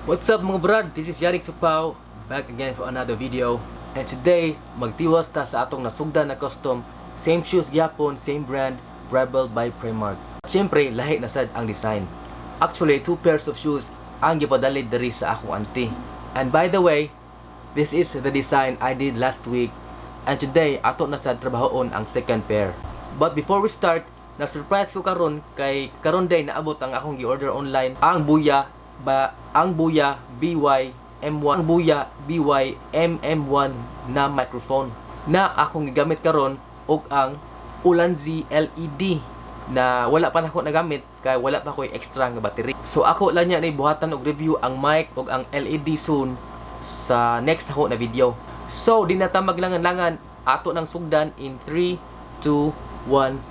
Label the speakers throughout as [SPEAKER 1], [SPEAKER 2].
[SPEAKER 1] What's up mga brad? This is Yarik Supaw, back again for another video. And today, magtiwas ta sa atong nasugdan na custom. Same shoes gyapon, same brand, Rebel by Primark. Siyempre, lahi na sad ang design. Actually, 2 pairs of shoes ang gipadalid diri sa akong auntie. And by the way, this is the design I did last week. And today, ato na sad trabahoon ang second pair. But before we start, na-surprise ko karon kay karon day naabot ang akong gi-order online, ang Buya BY M1 MM1 na microphone na akong gigamit karon og ang Ulanzi LED na wala pa nako nagamit kay wala pa ko'y extra nga battery. So ako lang niya ni buhatan og review ang mic og ang LED soon sa next ako na video. So di na ta maglangan-langan, ato nang sugdan in 3, 2, 1.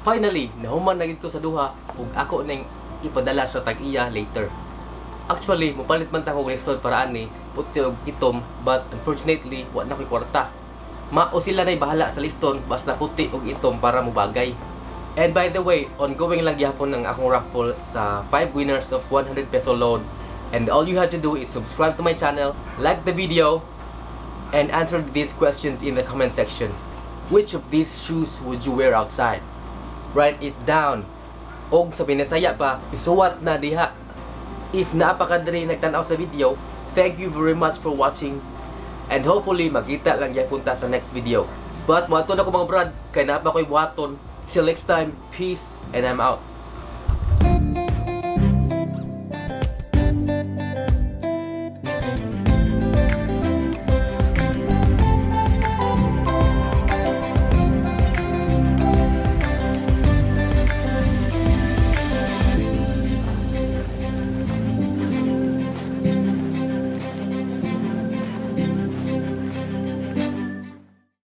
[SPEAKER 1] Finally, nahuman na gid ko sa duha ug ako ning ipadala sa tag-iya later. Actually, mupalit man ta ko lisod para ani puti og itom, but unfortunately wa na ko'y kwarta. Mao sila nay bahala sa liston basta puti og itom para mobagay. And by the way, ongoing lang gyapon ang akong raffle sa 5 winners of 100 peso load. And all you have to do is subscribe to my channel, like the video, and answer these questions in the comment section. Which of these shoes would you wear outside? Write it down. Og sa Binisaya pa, isuwat na diha. If napakadali nagtanaw sa video, thank you very much for watching. And hopefully, magkita lang yapon ta sa next video. But, wato na ko mga brad, kay napa ko'y buhaton. Till next time, peace, and I'm out.